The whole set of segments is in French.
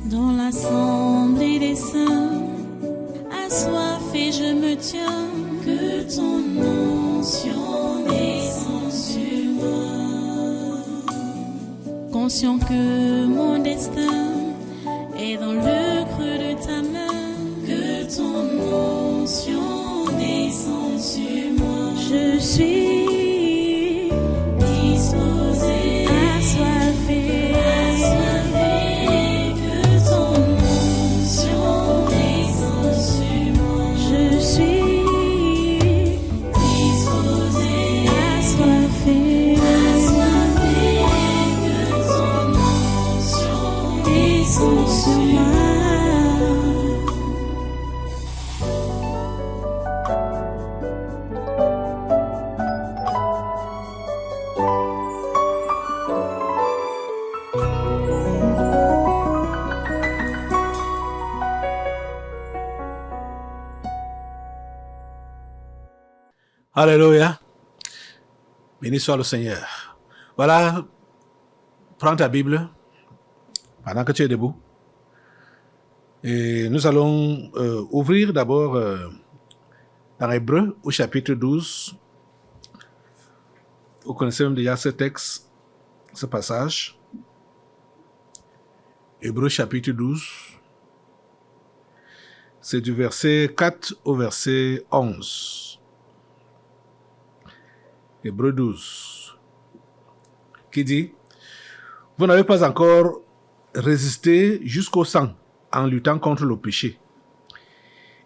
Dans l'assemblée des saints, assoiffé je me tiens, que ton onction descende sur moi. Conscient que mon destin est dans le creux de ta main, que ton onction descende sur moi. Je suis disposé, assoiffé, que ton onction descende sur moi. Je suis disposé, assoiffé, que ton onction descende sur moi. Alléluia. Béni soit le Seigneur. Voilà, prends ta Bible pendant que tu es debout. Et nous allons ouvrir d'abord dans Hébreux au chapitre 12. Vous connaissez même déjà ce texte, ce passage. Hébreux chapitre 12. C'est du verset 4 au verset 11. Hébreux 12, qui dit: vous n'avez pas encore résisté jusqu'au sang en luttant contre le péché.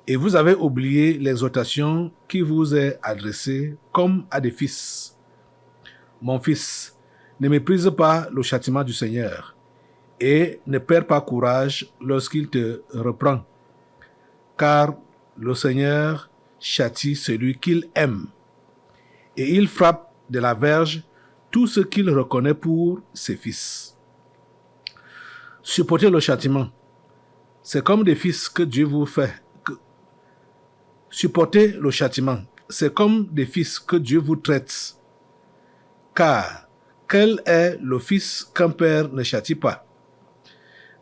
Et vous avez oublié l'exhortation qui vous est adressée comme à des fils. Mon fils, ne méprise pas le châtiment du Seigneur et ne perds pas courage lorsqu'il te reprend. Car le Seigneur châtie celui qu'il aime. Et il frappe de la verge tout ce qu'il reconnaît pour ses fils. Supportez le châtiment. C'est comme des fils que Dieu vous fait. Supportez le châtiment. C'est comme des fils que Dieu vous traite. Car quel est le fils qu'un père ne châtie pas?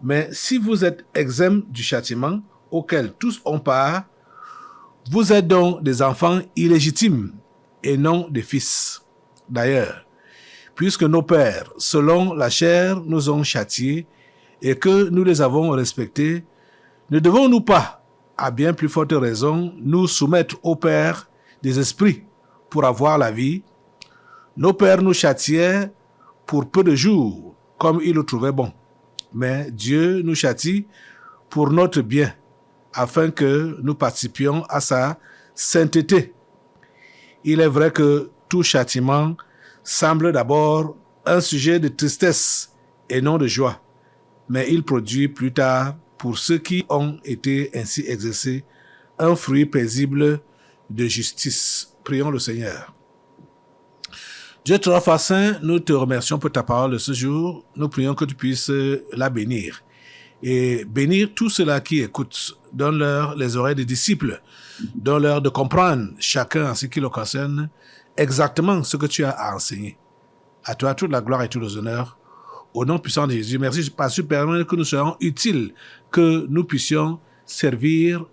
Mais si vous êtes exempts du châtiment auquel tous ont part, vous êtes donc des enfants illégitimes et non des fils. D'ailleurs, puisque nos pères, selon la chair, nous ont châtiés et que nous les avons respectés, ne devons-nous pas, à bien plus forte raison, nous soumettre au Père des esprits pour avoir la vie? Nos pères nous châtiaient pour peu de jours, comme ils le trouvaient bon. Mais Dieu nous châtie pour notre bien, afin que nous participions à sa sainteté. Il est vrai que tout châtiment semble d'abord un sujet de tristesse et non de joie, mais il produit plus tard, pour ceux qui ont été ainsi exercés, un fruit paisible de justice. Prions le Seigneur. Dieu très fort saint, nous te remercions pour ta parole de ce jour. Nous prions que tu puisses la bénir et bénir tous ceux-là qui écoutent. Donne-leur les oreilles des disciples. Donne-leur de comprendre, chacun en ce qui le concerne, exactement ce que tu as à enseigner. À toi toute la gloire et tout les honneurs. Au nom puissant de Jésus, merci parce que tu permets que nous soyons utiles, que nous puissions servir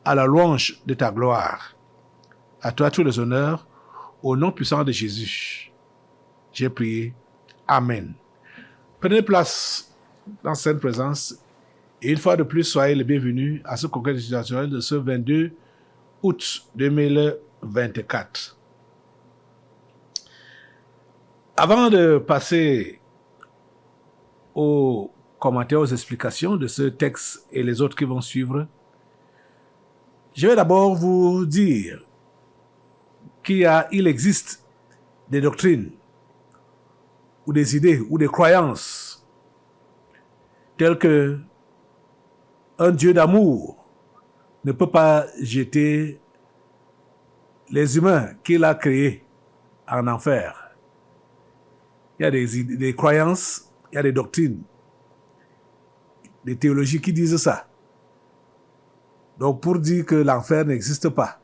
à la louange de ta gloire. À toi tous les honneurs. Au nom puissant de Jésus, j'ai prié. Amen. Prenez place dans cette présence. Et une fois de plus, soyez les bienvenus à ce congrès institutionnel de ce 22 août 2024. Avant de passer aux commentaires, aux explications de ce texte et les autres qui vont suivre, je vais d'abord vous dire qu'il existe des doctrines ou des idées ou des croyances telles que un Dieu d'amour ne peut pas jeter les humains qu'il a créés en enfer. Il y a des croyances, il y a des doctrines, des théologies qui disent ça. Donc pour dire que l'enfer n'existe pas,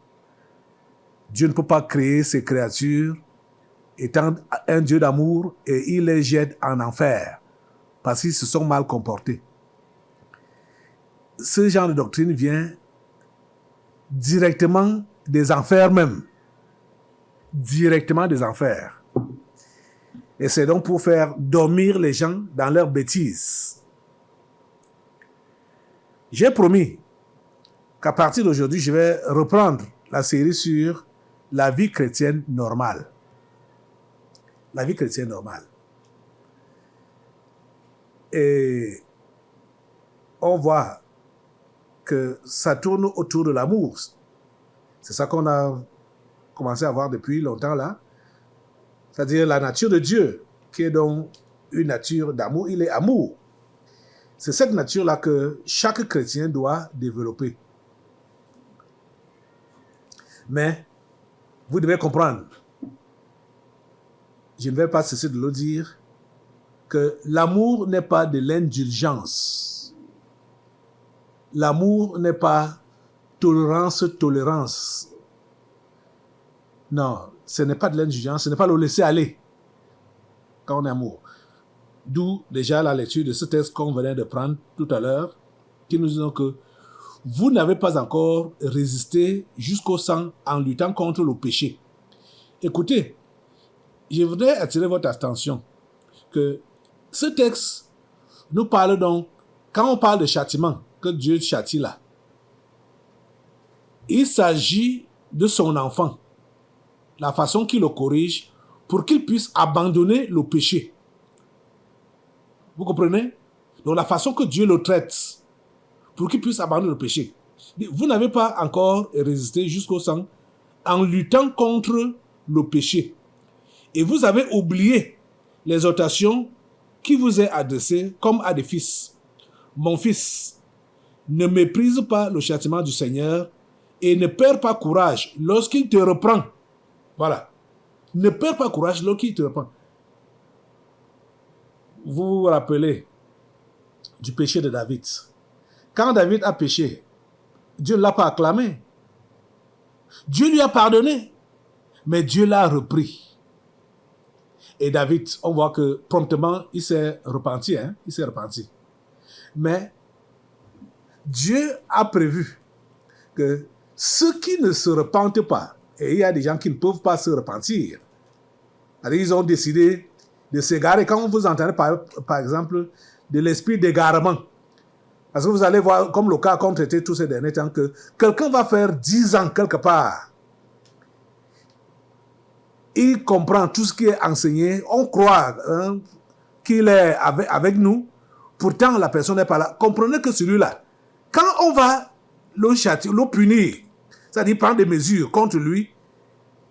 Dieu ne peut pas créer ces créatures étant un Dieu d'amour et il les jette en enfer parce qu'ils se sont mal comportés. ce genre de doctrine vient directement des enfers même. Directement des enfers. Et c'est donc pour faire dormir les gens dans leurs bêtises. J'ai promis qu'à partir d'aujourd'hui, je vais reprendre la série sur la vie chrétienne normale. La vie chrétienne normale. Et on voit que ça tourne autour de l'amour. C'est ça qu'on a commencé à voir depuis longtemps là. C'est-à-dire la nature de Dieu, qui est donc une nature d'amour. Il est amour. C'est cette nature-là que chaque chrétien doit développer. Mais, vous devez comprendre, je ne vais pas cesser de le dire, que l'amour n'est pas de l'indulgence. L'amour n'est pas tolérance. Non, ce n'est pas de l'indulgence, ce n'est pas le laisser aller quand on est amour. D'où déjà la lecture de ce texte qu'on venait de prendre tout à l'heure, qui nous dit que vous n'avez pas encore résisté jusqu'au sang en luttant contre le péché. Écoutez, je voudrais attirer votre attention que ce texte nous parle donc, quand on parle de châtiment, que Dieu châtie là, il s'agit de son enfant, la façon qu'il le corrige pour qu'il puisse abandonner le péché. Vous comprenez? Donc la façon que Dieu le traite pour qu'il puisse abandonner le péché. Vous n'avez pas encore résisté jusqu'au sang en luttant contre le péché. Et vous avez oublié l'exhortation qui vous est adressée comme à des fils. Mon fils, ne méprise pas le châtiment du Seigneur et ne perds pas courage lorsqu'il te reprend. Voilà. Ne perds pas courage lorsqu'il te reprend. Vous vous rappelez du péché de David. Quand David a péché, Dieu ne l'a pas acclamé. Dieu lui a pardonné, mais Dieu l'a repris. Et David, on voit que promptement, il s'est repenti. Il s'est repenti. Mais Dieu a prévu que ceux qui ne se repentent pas, et il y a des gens qui ne peuvent pas se repentir, ils ont décidé de s'égarer. Quand vous entendez par exemple de l'esprit d'égarement, parce que vous allez voir, comme le cas qu'on traitait tous ces derniers temps, que quelqu'un va faire 10 ans quelque part. Il comprend tout ce qui est enseigné. On croit qu'il est avec nous. Pourtant, la personne n'est pas là. Comprenez que celui-là, quand on va le châtier, le punir, c'est-à-dire prendre des mesures contre lui,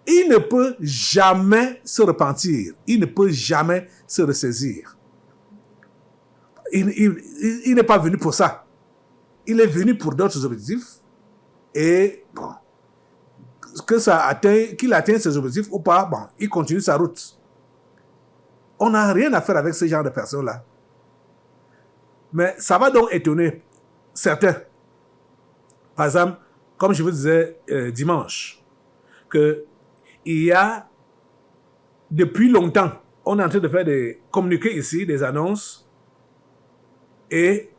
il ne peut jamais se repentir. Il ne peut jamais se ressaisir. Il n'est pas venu pour ça. Il est venu pour d'autres objectifs. Et bon, qu'il atteigne ses objectifs ou pas, bon, il continue sa route. On n'a rien à faire avec ce genre de personnes-là. Mais ça va donc étonner certains. Par exemple, comme je vous disais dimanche, qu'il y a depuis longtemps, on est en train de faire des communiqués ici, des annonces, et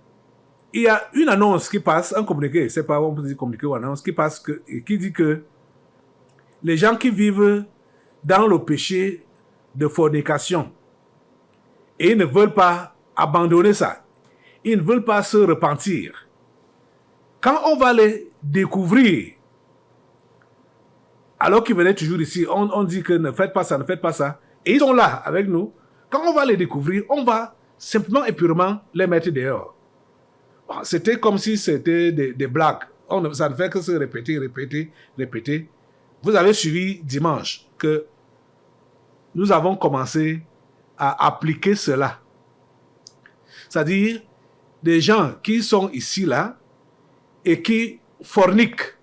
il y a une annonce qui passe, un communiqué, c'est pas on peut dire communiqué ou annonce, qui passe, qui dit que les gens qui vivent dans le péché de fornication et ils ne veulent pas abandonner ça, ils ne veulent pas se repentir. Quand on va les découvrir, alors qu'ils venaient toujours ici, on dit que ne faites pas ça, ne faites pas ça, et ils sont là avec nous. Quand on va les découvrir, on va simplement et purement les mettre dehors. Bon, c'était comme si c'était des blagues. Ça ne fait que se répéter. Vous avez suivi dimanche que nous avons commencé à appliquer cela. C'est-à-dire des gens qui sont ici, là, et qui forniquent.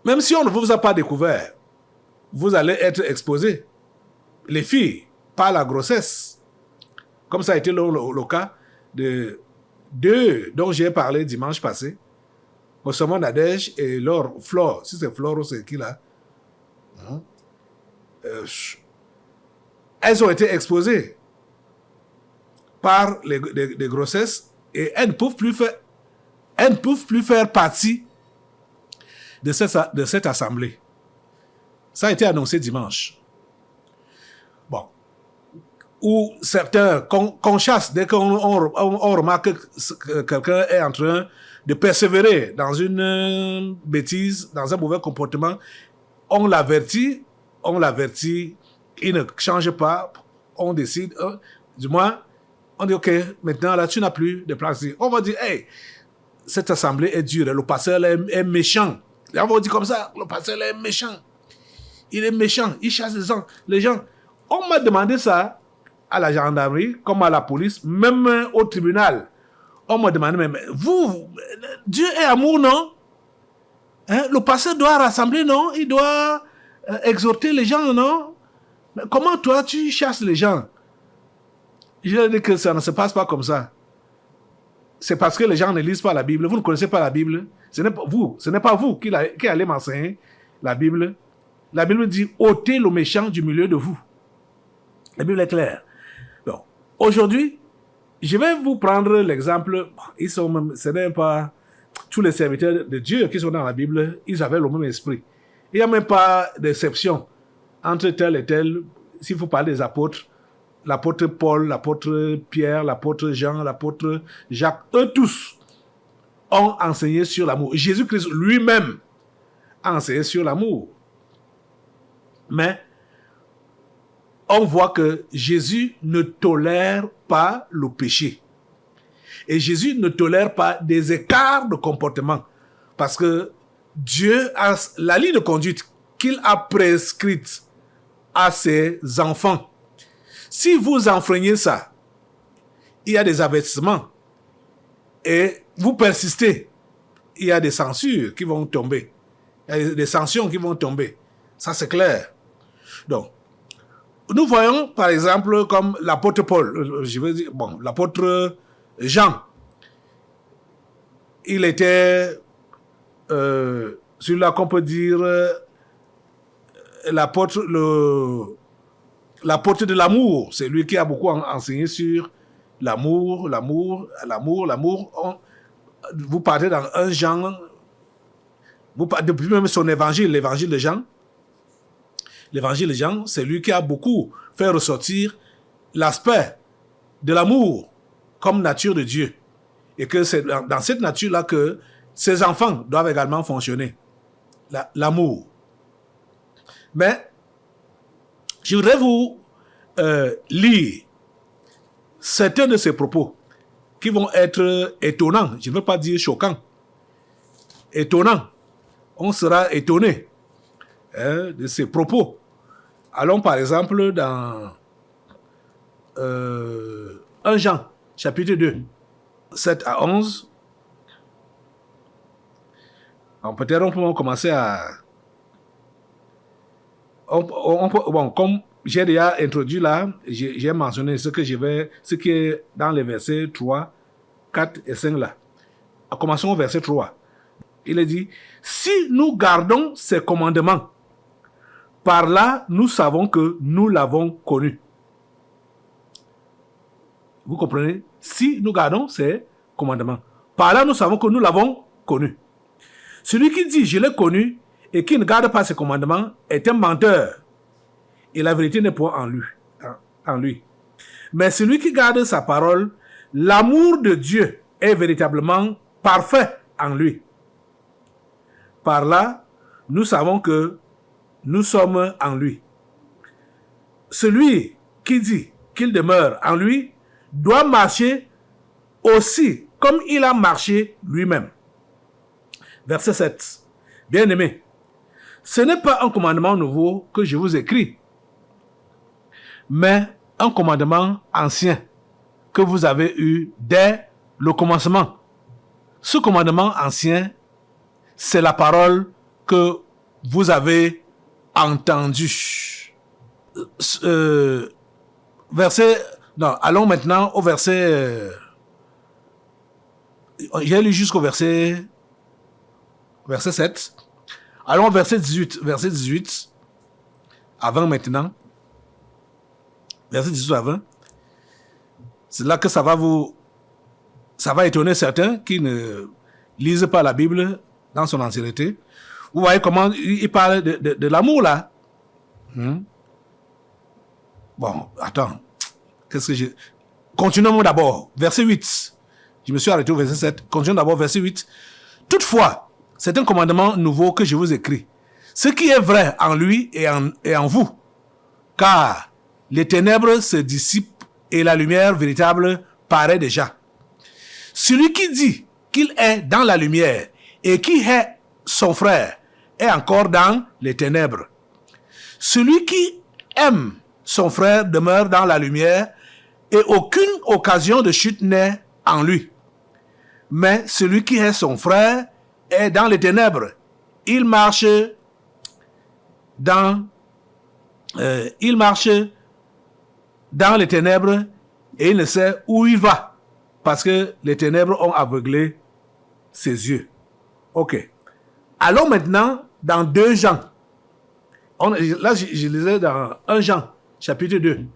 Même si on ne vous a pas découvert, vous allez être exposés. Les filles, par la grossesse. Comme ça a été le cas de deux dont j'ai parlé dimanche passé. Osama Nadège et Laure, Flore. Si c'est Flore ou c'est qui là? Elles ont été exposées par les grossesses Et elles ne peuvent plus faire partie de cette assemblée. Ça a été annoncé dimanche. Bon. Ou certains qu'on chasse dès qu'on remarque que quelqu'un est en train de persévérer dans une bêtise, dans un mauvais comportement, on l'avertit, il ne change pas, on décide, du moins, on dit, OK, maintenant, là, tu n'as plus de place. On va dire, hey, cette assemblée est dure, le pasteur est méchant. Et on va dire comme ça, le pasteur est méchant. Il est méchant, il chasse les gens. On m'a demandé ça à la gendarmerie, comme à la police, même au tribunal. On m'a demandé, mais vous, Dieu est amour, non? Hein? Le pasteur doit rassembler, non? Il doit exhorter les gens, non? Mais comment toi, tu chasses les gens? Je leur ai dit que ça ne se passe pas comme ça. C'est parce que les gens ne lisent pas la Bible. Vous ne connaissez pas la Bible. Ce n'est pas vous qui allez m'enseigner la Bible. La Bible dit, ôtez le méchant du milieu de vous. La Bible est claire. Donc, aujourd'hui, je vais vous prendre l'exemple. Ce n'est pas tous les serviteurs de Dieu qui sont dans la Bible, ils avaient le même esprit. Il n'y a même pas d'exception entre tel et tel. Si vous parlez des apôtres, l'apôtre Paul, l'apôtre Pierre, l'apôtre Jean, l'apôtre Jacques, eux tous ont enseigné sur l'amour. Jésus-Christ lui-même a enseigné sur l'amour. Mais on voit que Jésus ne tolère pas le péché. Et Jésus ne tolère pas des écarts de comportement. Parce que Dieu a la ligne de conduite qu'il a prescrite à ses enfants. Si vous enfreignez ça, il y a des avertissements. Et vous persistez, il y a des censures qui vont tomber. Il y a des sanctions qui vont tomber. Ça, c'est clair. Donc, nous voyons, par exemple, comme l'apôtre Paul, l'apôtre Jean, il était, celui-là qu'on peut dire, l'apôtre de l'amour. C'est lui qui a beaucoup enseigné sur l'amour. Vous partez dans un Jean, depuis même son évangile, l'évangile de Jean. L'évangile de Jean, c'est lui qui a beaucoup fait ressortir l'aspect de l'amour comme nature de Dieu. Et que c'est dans cette nature-là que ses enfants doivent également fonctionner. L'amour. Mais, je voudrais vous lire certains de ses propos qui vont être étonnants. Je ne veux pas dire choquants. Étonnants. On sera étonné de ses propos. Allons par exemple dans 1 Jean, chapitre 2, 7 à 11. Alors, peut-être on peut commencer à... comme j'ai déjà introduit là, j'ai mentionné ce qui est dans les versets 3, 4 et 5 là. Commençons au verset 3. Il est dit, si nous gardons ses commandements, par là, nous savons que nous l'avons connu. Vous comprenez? Si nous gardons ses commandements, par là, nous savons que nous l'avons connu. Celui qui dit, je l'ai connu, et qui ne garde pas ses commandements, est un menteur. Et la vérité n'est point en lui. Mais celui qui garde sa parole, l'amour de Dieu est véritablement parfait en lui. Par là, nous savons que nous sommes en lui. Celui qui dit qu'il demeure en lui doit marcher aussi comme il a marché lui-même. Verset 7. Bien-aimés, ce n'est pas un commandement nouveau que je vous écris, mais un commandement ancien que vous avez eu dès le commencement. Ce commandement ancien, c'est la parole que vous avez entendue. Allons maintenant au verset... j'ai lu jusqu'au verset 7. Allons au verset 18. Verset 18 à 20 maintenant. Verset 18 à 20. C'est là que ça va ça va étonner certains qui ne lisent pas la Bible dans son entièreté. Vous voyez comment il parle de l'amour là. Bon, attends. Qu'est-ce que j'ai... Continuons d'abord. Verset 8. Je me suis arrêté au verset 7. Continuons d'abord verset 8. Toutefois, c'est un commandement nouveau que je vous écris. Ce qui est vrai en lui et en vous. Car les ténèbres se dissipent et la lumière véritable paraît déjà. Celui qui dit qu'il est dans la lumière et qui est son frère est encore dans les ténèbres. Celui qui aime son frère demeure dans la lumière et aucune occasion de chute n'est en lui. Mais celui qui est son frère est dans les ténèbres. Il marche dans les ténèbres et il ne sait où il va parce que les ténèbres ont aveuglé ses yeux. Ok. Allons maintenant dans 2 Jean. Là, je lisais dans 1 Jean, chapitre 2.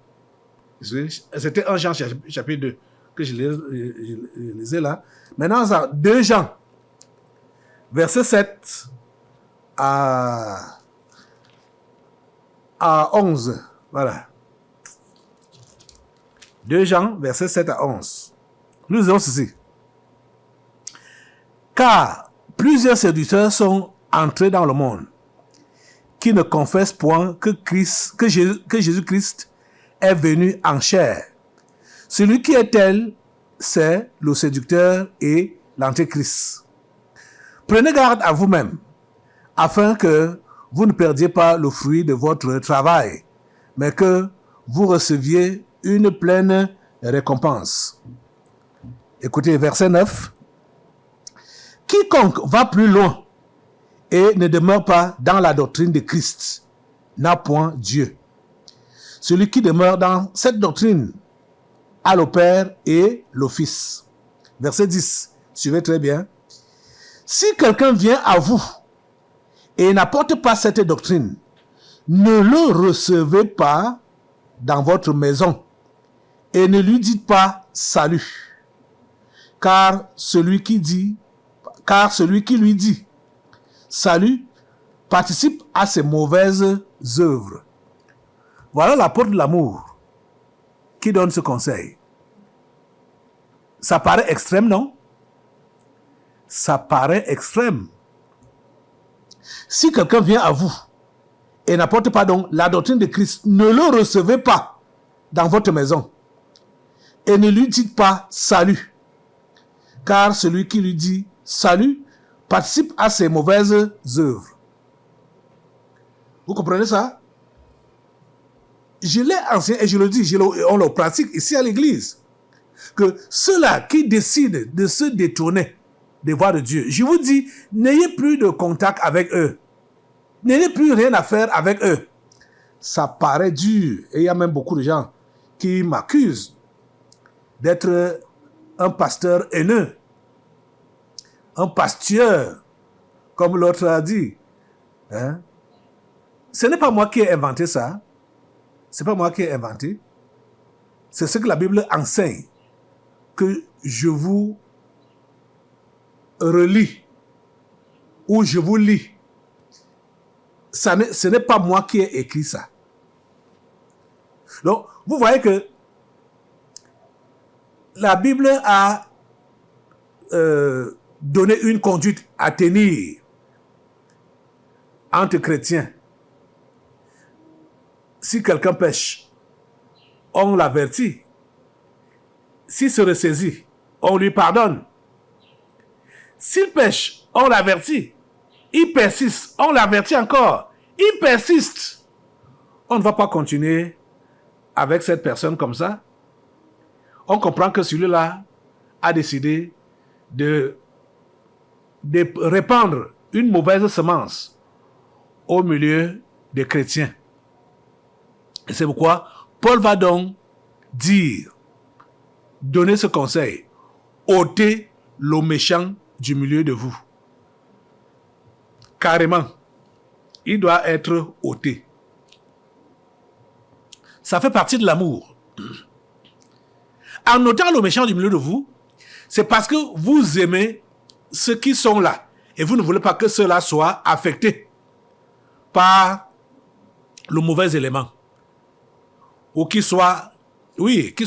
C'était 1 Jean, chapitre 2, que je lisais là. Maintenant, dans 2 Jean, verset 7 à 11. Voilà. 2 Jean, verset 7 à 11. Nous lisons ceci. Car plusieurs séducteurs sont entrés dans le monde, qui ne confessent point que Jésus-Christ est venu en chair. Celui qui est tel, c'est le séducteur et l'antéchrist. Prenez garde à vous-même, afin que vous ne perdiez pas le fruit de votre travail, mais que vous receviez une pleine récompense. Écoutez, verset 9. Quiconque va plus loin et ne demeure pas dans la doctrine de Christ n'a point Dieu. Celui qui demeure dans cette doctrine a le Père et le Fils. Verset 10. Suivez très bien. Si quelqu'un vient à vous et n'apporte pas cette doctrine, ne le recevez pas dans votre maison et ne lui dites pas salut. Car celui qui lui dit salut participe à ses mauvaises œuvres. Voilà l'apôtre de l'amour qui donne ce conseil. Ça paraît extrême, non? Ça paraît extrême. Si quelqu'un vient à vous et n'apporte pas donc la doctrine de Christ, ne le recevez pas dans votre maison et ne lui dites pas salut. Car celui qui lui dit salut participe à ses mauvaises œuvres. Vous comprenez ça? Je l'ai enseigné et je le dis, on le pratique ici à l'église. Que ceux-là qui décident de se détourner des voies de Dieu, je vous dis, n'ayez plus de contact avec eux. N'ayez plus rien à faire avec eux. Ça paraît dur. Et il y a même beaucoup de gens qui m'accusent d'être un pasteur haineux. Un pasteur, comme l'autre a dit. Hein? Ce n'est pas moi qui ai inventé ça. Ce n'est pas moi qui ai inventé. C'est ce que la Bible enseigne. Que je vous relis. Ou je vous lis. Ce n'est pas moi qui ai écrit ça. Donc, vous voyez que la Bible a donné une conduite à tenir entre chrétiens. Si quelqu'un pêche, on l'avertit. S'il se ressaisit, on lui pardonne. S'il pêche, on l'avertit. Il persiste, on l'avertit encore. Il persiste. On ne va pas continuer avec cette personne comme ça. On comprend que celui-là a décidé de répandre une mauvaise semence au milieu des chrétiens. Et c'est pourquoi Paul va donc donner ce conseil: ôtez le méchant du milieu de vous. Carrément, il doit être ôté. Ça fait partie de l'amour. En ôtant le méchant du milieu de vous, c'est parce que vous aimez ceux qui sont là et vous ne voulez pas que ceux-là soient affectés par le mauvais élément ou qu'ils soient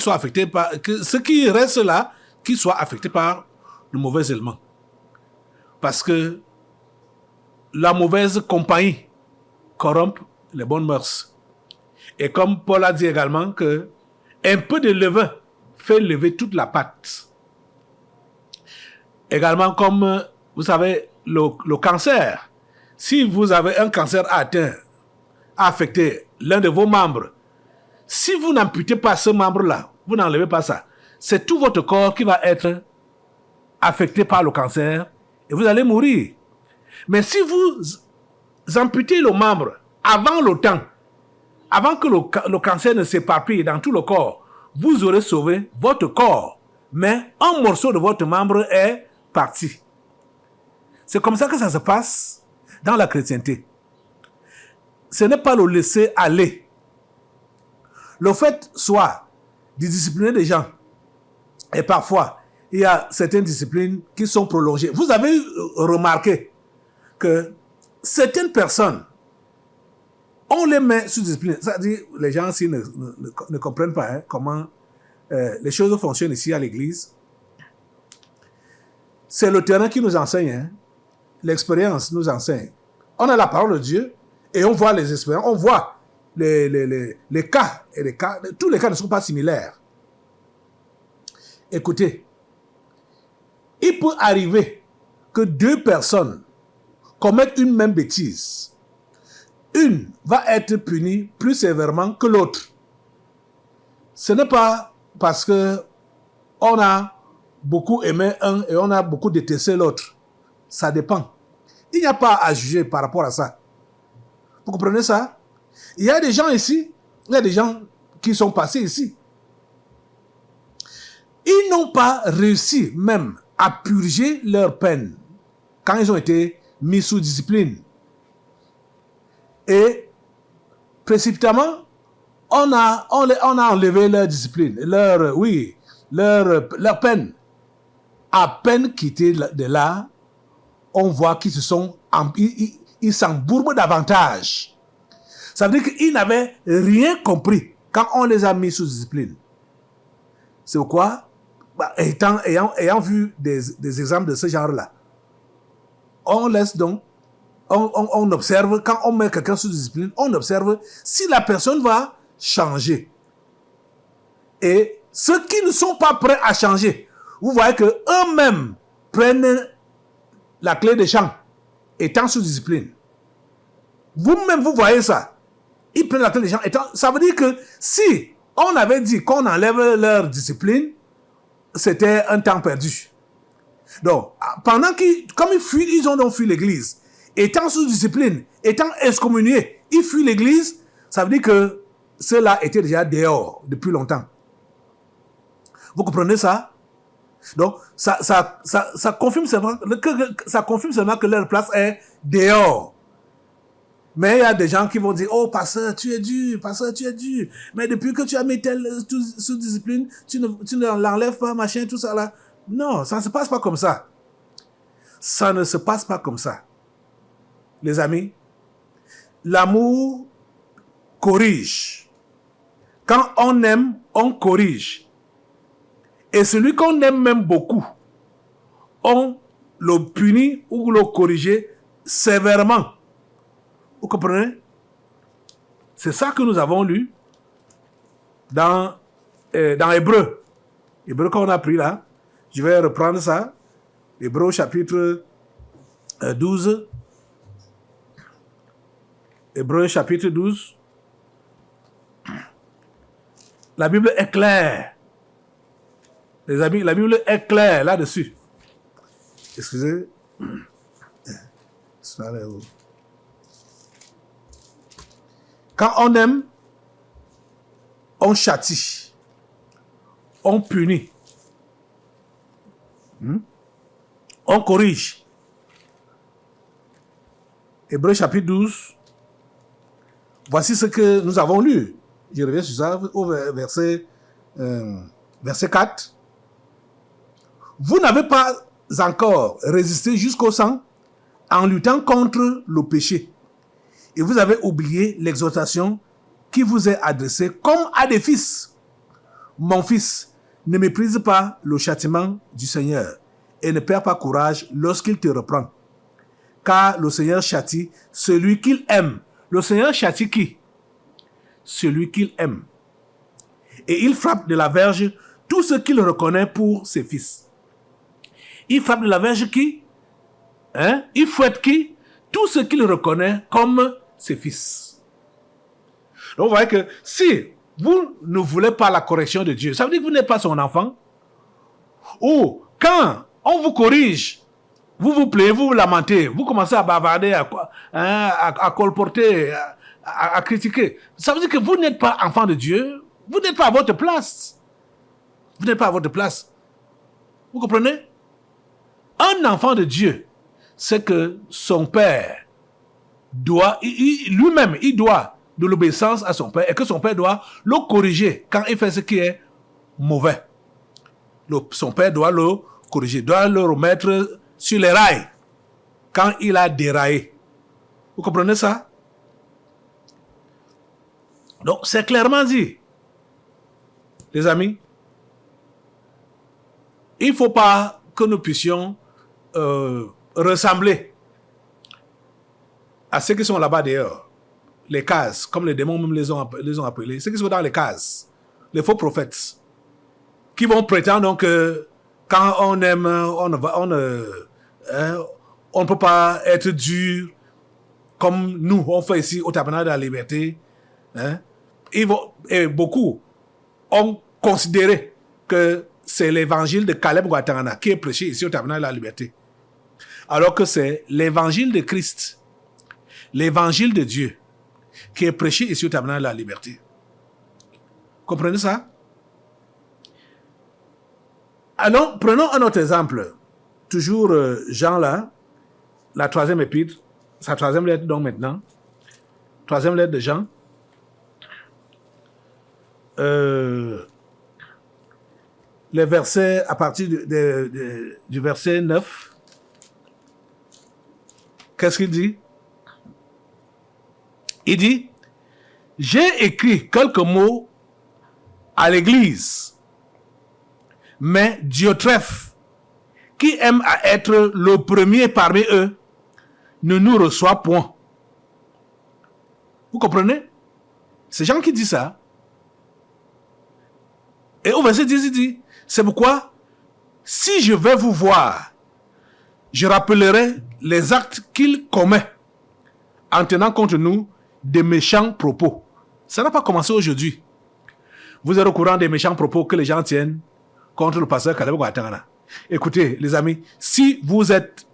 affectés par que ceux qui restent là qu'ils soient affectés par le mauvais élément, parce que la mauvaise compagnie corrompt les bonnes mœurs. Et comme Paul a dit également que un peu de levain fait lever toute la pâte. Également, comme vous savez, le cancer. Si vous avez un cancer atteint, affecté l'un de vos membres, si vous n'amputez pas ce membre-là, vous n'enlevez pas ça, c'est tout votre corps qui va être affecté par le cancer et vous allez mourir. Mais si vous amputez le membre avant le temps, avant que le cancer ne s'éparpille dans tout le corps, vous aurez sauvé votre corps, mais un morceau de votre membre est parti. C'est comme ça que ça se passe dans la chrétienté. Ce n'est pas le laisser aller. Le fait soit de discipliner des gens, et parfois, il y a certaines disciplines qui sont prolongées. Vous avez remarqué que certaines personnes, on les met sous discipline. C'est-à-dire, les gens ici ne comprennent pas comment les choses fonctionnent ici à l'église. C'est le terrain qui nous enseigne. L'expérience nous enseigne. On a la parole de Dieu et on voit les expériences, on voit les cas. Et les cas, tous les cas ne sont pas similaires. Écoutez, il peut arriver que deux personnes commettent une même bêtise. Une va être punie plus sévèrement que l'autre. Ce n'est pas parce que on a beaucoup aimé un et on a beaucoup détesté l'autre. Ça dépend. Il n'y a pas à juger par rapport à ça. Vous comprenez ça? Il y a des gens ici, il y a des gens qui sont passés ici. Ils n'ont pas réussi même à purger leur peine quand ils ont été mis sous discipline. Et précipitamment, on a enlevé leur discipline, leur peine. À peine quittés de là, on voit qu'ils ils s'embourbent davantage. Ça veut dire qu'ils n'avaient rien compris quand on les a mis sous discipline. C'est pourquoi, ayant vu des exemples de ce genre-là, on laisse donc, on observe, quand on met quelqu'un sous discipline, on observe si la personne va changer. Et ceux qui ne sont pas prêts à changer, vous voyez qu'eux-mêmes prennent la clé des champs, étant sous discipline. Vous-même, vous voyez ça. Ils prennent la clé des champs. Ça veut dire que si on avait dit qu'on enlève leur discipline, c'était un temps perdu. Donc, comme ils ont donc fui l'église, étant sous discipline, étant excommuniés, ils fuient l'église, ça veut dire que ceux-là étaient déjà dehors depuis longtemps. Vous comprenez ça? Donc, ça confirme seulement que leur place est dehors. Mais il y a des gens qui vont dire, oh, pasteur, tu es dur. Mais depuis que tu as mis tel sous discipline, tu ne l'enlèves pas, machin, tout ça là. Non, ça ne se passe pas comme ça. Ça ne se passe pas comme ça. Les amis, l'amour corrige. Quand on aime, on corrige. Et celui qu'on aime même beaucoup, on le punit ou le corrige sévèrement. Vous comprenez? C'est ça que nous avons lu dans Hébreu. Hébreu qu'on a pris là. Je vais reprendre ça. Hébreu chapitre 12. Hébreu chapitre 12. La Bible est claire. Les amis, la Bible est claire là-dessus. Excusez. Quand on aime, on châtie. On punit. On corrige. Hébreu chapitre 12. Voici ce que nous avons lu. Je reviens sur ça au verset 4. vous n'avez pas encore résisté jusqu'au sang en luttant contre le péché. Et vous avez oublié l'exhortation qui vous est adressée comme à des fils. Mon fils, ne méprise pas le châtiment du Seigneur et ne perds pas courage lorsqu'il te reprend. Car le Seigneur châtie celui qu'il aime. Le Seigneur châtie qui? Celui qu'il aime. Et il frappe de la verge tout ce qu'il reconnaît pour ses fils. Il frappe de la verge qui? Il fouette qui? Tout ce qu'il reconnaît comme ses fils. Donc vous voyez que si vous ne voulez pas la correction de Dieu, ça veut dire que vous n'êtes pas son enfant. Ou quand on vous corrige, vous vous plaignez, vous vous lamentez, vous commencez à bavarder, à colporter, à critiquer. Ça veut dire que vous n'êtes pas enfant de Dieu, vous n'êtes pas à votre place. Vous n'êtes pas à votre place. Vous comprenez? Un enfant de Dieu, c'est que son père doit, lui-même, il doit de l'obéissance à son père et que son père doit le corriger quand il fait ce qui est mauvais. Son père doit le corriger, doit le remettre sur les rails quand il a déraillé. Vous comprenez ça? Donc, c'est clairement dit. Les amis, il ne faut pas que nous puissions ressembler à ceux qui sont là-bas dehors. Les cases, comme les démons même les ont appelés, ceux qui sont dans les cases, les faux prophètes, qui vont prétendre que quand on aime, on ne peut pas être dur comme nous, on fait ici au Tabernacle de la Liberté. Et beaucoup ont considéré que c'est l'évangile de Caleb Guatarana qui est prêché ici au Tabernacle de la Liberté. Alors que c'est l'évangile de Christ, l'évangile de Dieu, qui est prêché ici au Tabernacle de la Liberté. Comprenez ça? Alors, prenons un autre exemple. Toujours Jean là, la 3e épître, sa 3e lettre donc maintenant, 3e lettre de Jean. Les versets, à partir du verset 9, qu'est-ce qu'il dit? Il dit, j'ai écrit quelques mots à l'église, mais Diotrephe, qui aime à être le premier parmi eux, ne nous reçoit point. Vous comprenez? C'est Jean qui dit ça. Et au verset 10, il dit, c'est pourquoi, si je vais vous voir, je rappellerai les actes qu'il commet en tenant contre nous des méchants propos. Ça n'a pas commencé aujourd'hui. Vous êtes au courant des méchants propos que les gens tiennent contre le pasteur Caleb Guatarana. Écoutez, les amis, si vous êtes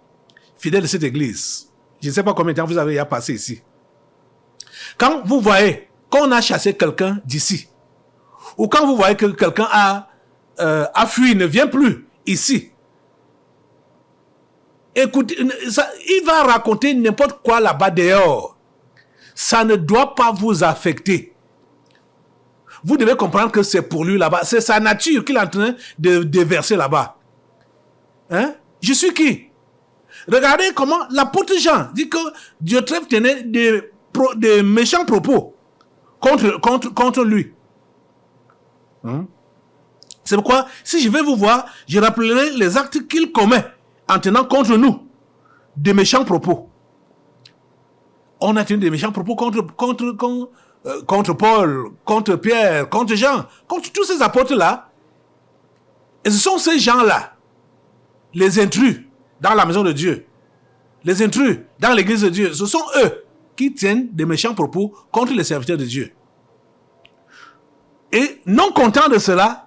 fidèles de cette église, je ne sais pas combien de temps vous avez à passer ici. Quand vous voyez qu'on a chassé quelqu'un d'ici, ou quand vous voyez que quelqu'un a fui, ne vient plus ici, écoutez, il va raconter n'importe quoi là-bas dehors. Ça ne doit pas vous affecter. Vous devez comprendre que c'est pour lui là-bas. C'est sa nature qu'il est en train de déverser là-bas. Je suis qui? Regardez comment l'apôtre Jean dit que Diotrephe tenait des méchants propos contre lui. C'est pourquoi, si je vais vous voir, je rappellerai les actes qu'il commet en tenant contre nous des méchants propos. On a tenu des méchants propos contre Paul, contre Pierre, contre Jean, contre tous ces apôtres-là. Et ce sont ces gens-là, les intrus dans la maison de Dieu, les intrus dans l'église de Dieu, ce sont eux qui tiennent des méchants propos contre les serviteurs de Dieu. Et non content de cela,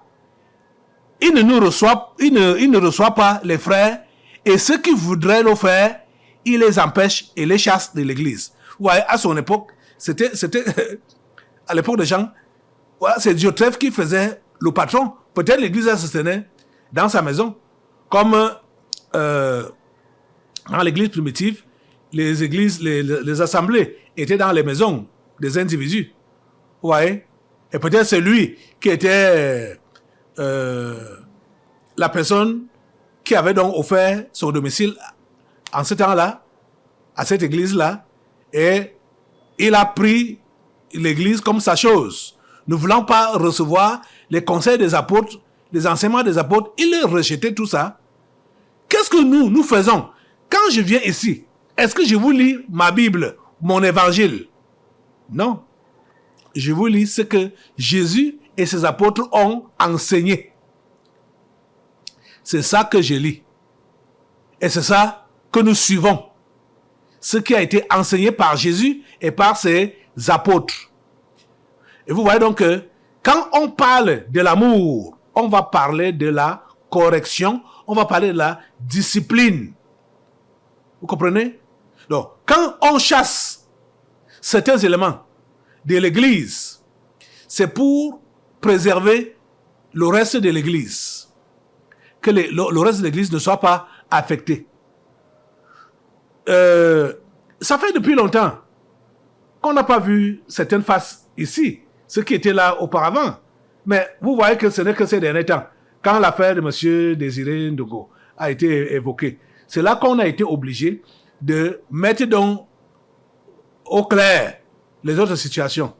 il ne reçoit pas les frères, et ceux qui voudraient le faire, il les empêche et les chasse de l'église. Vous voyez, à son époque, c'était à l'époque de Jean, voilà, c'est Diotrephe qui faisait le patron. Peut-être l'église se tenait dans sa maison. Comme dans l'église primitive, les assemblées étaient dans les maisons des individus. Vous voyez? Et peut-être c'est lui qui était la personne qui avait donc offert son domicile en ce temps-là, à cette église-là, et il a pris l'église comme sa chose. Ne voulant pas recevoir les conseils des apôtres, les enseignements des apôtres, il rejetait tout ça. Qu'est-ce que nous faisons? Quand je viens ici, est-ce que je vous lis ma Bible, mon évangile? Non. Je vous lis ce que Jésus et ses apôtres ont enseigné. C'est ça que je lis. Et c'est ça que nous suivons. Ce qui a été enseigné par Jésus et par ses apôtres. Et vous voyez donc que quand on parle de l'amour, on va parler de la correction, on va parler de la discipline. Vous comprenez? Donc, quand on chasse certains éléments de l'église, c'est pour préserver le reste de l'église. Que le reste de l'église ne soit pas affecté. Ça fait depuis longtemps qu'on n'a pas vu certaines faces ici, ceux qui étaient là auparavant. Mais vous voyez que ce n'est que ces derniers temps, quand l'affaire de M. Désiré Ndogo a été évoquée, c'est là qu'on a été obligé de mettre donc au clair les autres situations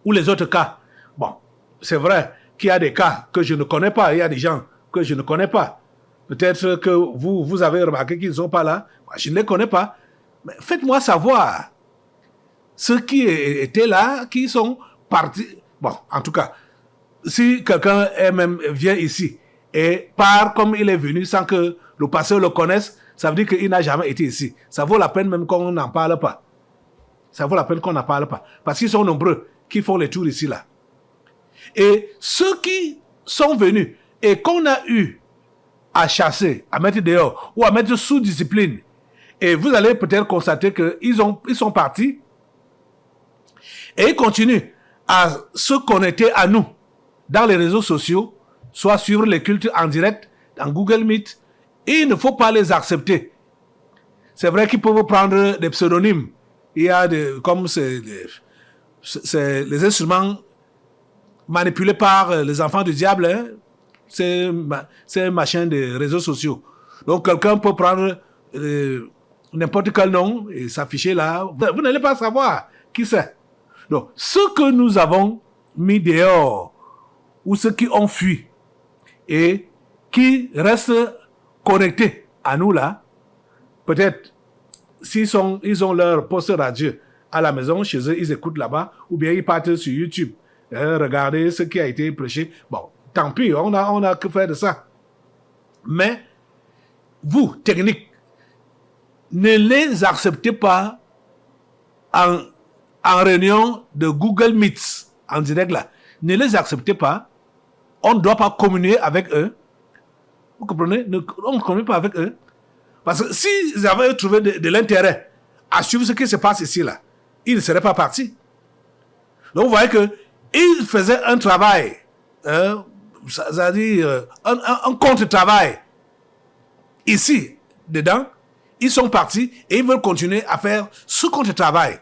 ou les autres cas. Bon, c'est vrai qu'il y a des cas que je ne connais pas, il y a des gens que je ne connais pas. Peut-être que vous avez remarqué qu'ils ne sont pas là. Moi, je ne les connais pas. Mais faites-moi savoir ceux qui étaient là, qui sont partis. Bon, en tout cas, si quelqu'un même vient ici et part comme il est venu sans que le pasteur le connaisse, ça veut dire qu'il n'a jamais été ici. Ça vaut la peine même qu'on n'en parle pas. Ça vaut la peine qu'on n'en parle pas. Parce qu'ils sont nombreux qui font les tours ici, là. Et ceux qui sont venus et qu'on a eu à chasser, à mettre dehors ou à mettre sous discipline, et vous allez peut-être constater qu'ils sont partis et ils continuent à se connecter à nous dans les réseaux sociaux, soit suivre les cultes en direct, dans Google Meet. Et il ne faut pas les accepter. C'est vrai qu'ils peuvent prendre des pseudonymes. Il y a comme c'est les instruments manipulés par les enfants du diable, hein, c'est machin des réseaux sociaux. Donc quelqu'un peut prendre n'importe quel nom et s'afficher là. Vous n'allez pas savoir qui c'est. Donc, ceux que nous avons mis dehors, ou ceux qui ont fui, et qui restent connectés à nous là, peut-être, ils ont leur poste radio à la maison, chez eux, ils écoutent là-bas, ou bien ils partent sur YouTube, regarder ce qui a été prêché. Bon, tant pis, on a que faire de ça. Mais, vous, technique, ne les acceptez pas en réunion de Google Meet, en direct là. Ne les acceptez pas. On ne doit pas communier avec eux. Vous comprenez? On ne communique pas avec eux. Parce que s'ils avaient trouvé de l'intérêt à suivre ce qui se passe ici là, ils ne seraient pas partis. Donc vous voyez qu'ils faisaient un travail, c'est-à-dire un contre-travail ici, dedans. Ils sont partis et ils veulent continuer à faire ce contre-travail.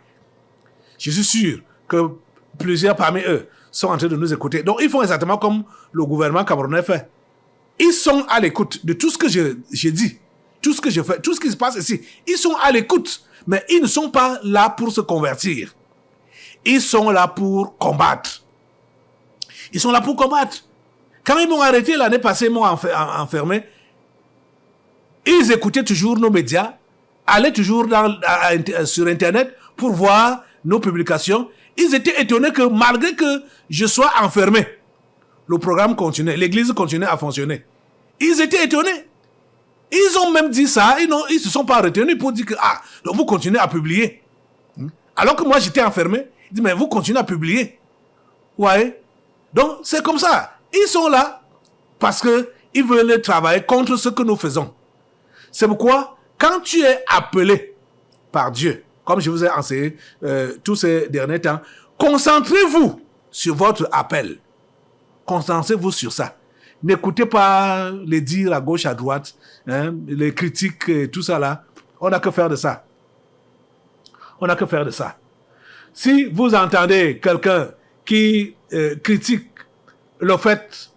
Je suis sûr que plusieurs parmi eux sont en train de nous écouter. Donc, ils font exactement comme le gouvernement camerounais fait. Ils sont à l'écoute de tout ce que je dis, tout ce que je fais, tout ce qui se passe ici. Ils sont à l'écoute, mais ils ne sont pas là pour se convertir. Ils sont là pour combattre. Ils sont là pour combattre. Quand ils m'ont arrêté l'année passée, ils m'ont enfermé, ils écoutaient toujours nos médias, allaient toujours sur Internet pour voir nos publications. Ils étaient étonnés que malgré que je sois enfermé, le programme continuait, l'église continuait à fonctionner. Ils étaient étonnés. Ils ont même dit ça, ils ne se sont pas retenus pour dire que, donc vous continuez à publier. Alors que moi j'étais enfermé, ils disent, mais vous continuez à publier. Ouais. Donc c'est comme ça. Ils sont là parce qu'ils veulent travailler contre ce que nous faisons. C'est pourquoi, quand tu es appelé par Dieu, comme je vous ai enseigné tous ces derniers temps, concentrez-vous sur votre appel. Concentrez-vous sur ça. N'écoutez pas les dires à gauche, à droite, hein, les critiques et tout ça là. On n'a que faire de ça. On n'a que faire de ça. Si vous entendez quelqu'un qui critique le fait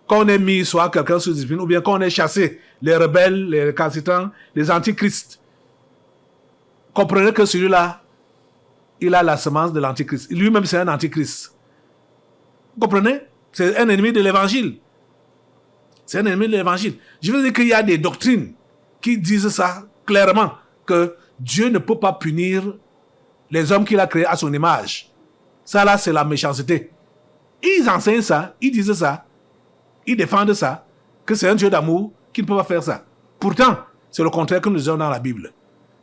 qu'on ait mis soit quelqu'un sous discipline, ou bien qu'on ait chassé les rebelles, les récalcitrants, les antichrists. Comprenez que celui-là, il a la semence de l'antichrist. Lui-même, c'est un antichrist. Vous comprenez? C'est un ennemi de l'évangile. C'est un ennemi de l'évangile. Je veux dire qu'il y a des doctrines qui disent ça clairement, que Dieu ne peut pas punir les hommes qu'il a créés à son image. Ça là, c'est la méchanceté. Ils enseignent ça, ils disent ça, ils défendent ça, que c'est un Dieu d'amour qui ne peut pas faire ça. Pourtant, c'est le contraire que nous avons dans la Bible.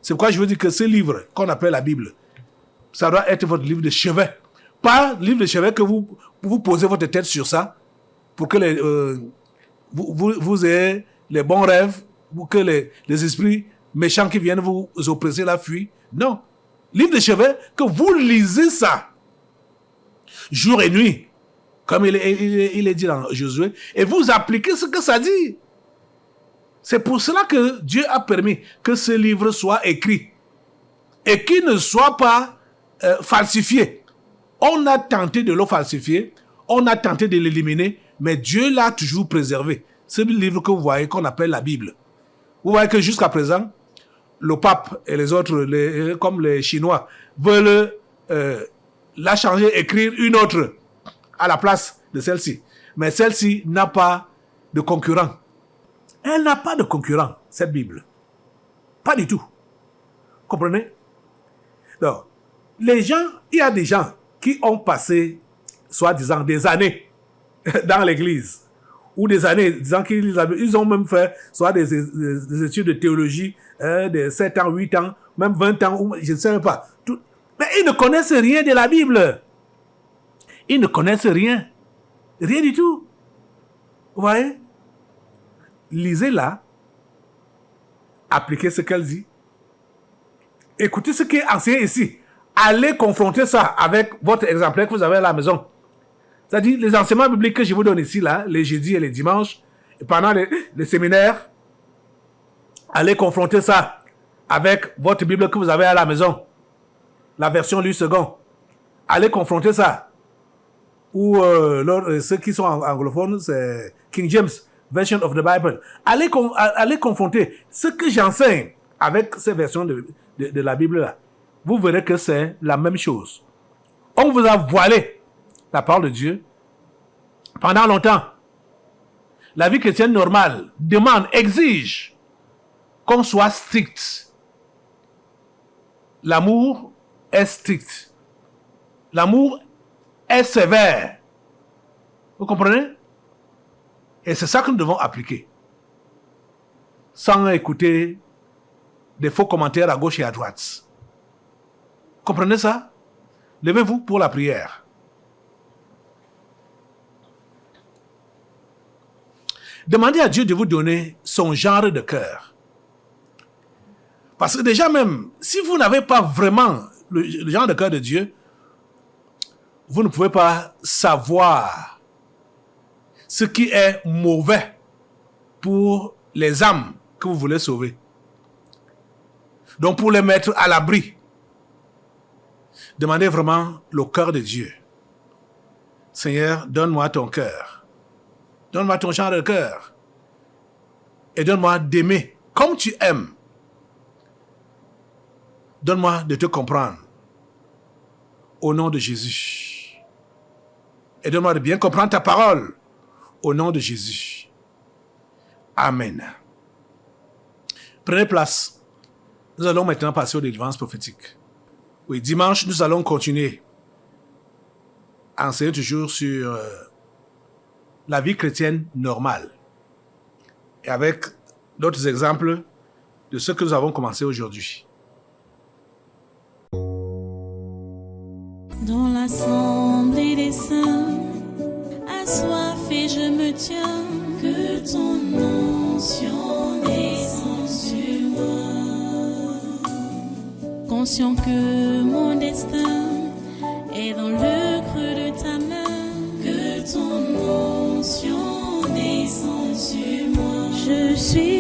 C'est pourquoi je veux dire que ce livre qu'on appelle la Bible, ça doit être votre livre de chevet. Pas livre de chevet que vous posez votre tête sur ça pour que vous ayez les bons rêves, pour que les esprits méchants qui viennent vous oppresser la fuient. Non. Livre de chevet que vous lisez ça jour et nuit, comme il est dit dans Josué, et vous appliquez ce que ça dit. C'est pour cela que Dieu a permis que ce livre soit écrit et qu'il ne soit pas falsifié. On a tenté de le falsifier, on a tenté de l'éliminer, mais Dieu l'a toujours préservé. C'est le livre que vous voyez qu'on appelle la Bible. Vous voyez que jusqu'à présent, le pape et les autres, comme les Chinois, veulent la changer, écrire une autre à la place de celle-ci. Mais celle-ci n'a pas de concurrent. Elle n'a pas de concurrent, cette Bible. Pas du tout. Comprenez? Donc, il y a des gens qui ont passé, soi-disant, des années dans l'église, ou des années, disant qu'ils ont même fait soit des études de théologie, de 7 ans, 8 ans, même 20 ans, ou je ne sais pas. Mais ils ne connaissent rien de la Bible. Ils ne connaissent rien. Rien du tout. Vous voyez? Lisez-la. Appliquez ce qu'elle dit. Écoutez ce qui est enseigné ici. Allez confronter ça avec votre exemplaire que vous avez à la maison. C'est-à-dire, les enseignements bibliques que je vous donne ici, là, les jeudis et les dimanches, et pendant les séminaires, allez confronter ça avec votre Bible que vous avez à la maison. La version Louis II. Allez confronter ça. Ou ceux qui sont anglophones, c'est King James Version of the Bible. Allez confronter ce que j'enseigne avec ces versions de la Bible là. Vous verrez que c'est la même chose. On vous a voilé la parole de Dieu pendant longtemps. La vie chrétienne normale demande, exige qu'on soit strict. L'amour est strict. L'amour est sévère. Vous comprenez? Et c'est ça que nous devons appliquer. Sans écouter des faux commentaires à gauche et à droite. Comprenez ça? Levez-vous pour la prière. Demandez à Dieu de vous donner son genre de cœur. Parce que déjà même, si vous n'avez pas vraiment le genre de cœur de Dieu, vous ne pouvez pas savoir ce qui est mauvais pour les âmes que vous voulez sauver. Donc pour les mettre à l'abri, demandez vraiment le cœur de Dieu. Seigneur, donne-moi ton cœur. Donne-moi ton genre de cœur. Et donne-moi d'aimer comme tu aimes. Donne-moi de te comprendre. Au nom de Jésus. Et donne-moi de bien comprendre ta parole. Au nom de Jésus. Amen. Prenez place. Nous allons maintenant passer aux délivrances prophétiques. Oui, dimanche, nous allons continuer à enseigner toujours sur la vie chrétienne normale. Et avec d'autres exemples de ce que nous avons commencé aujourd'hui. Dans l'assemblée des saints, assoiffé je me tiens, que ton onction descende sur moi. Conscient que mon destin est dans le creux de ta main, que ton onction descende sur moi. Je suis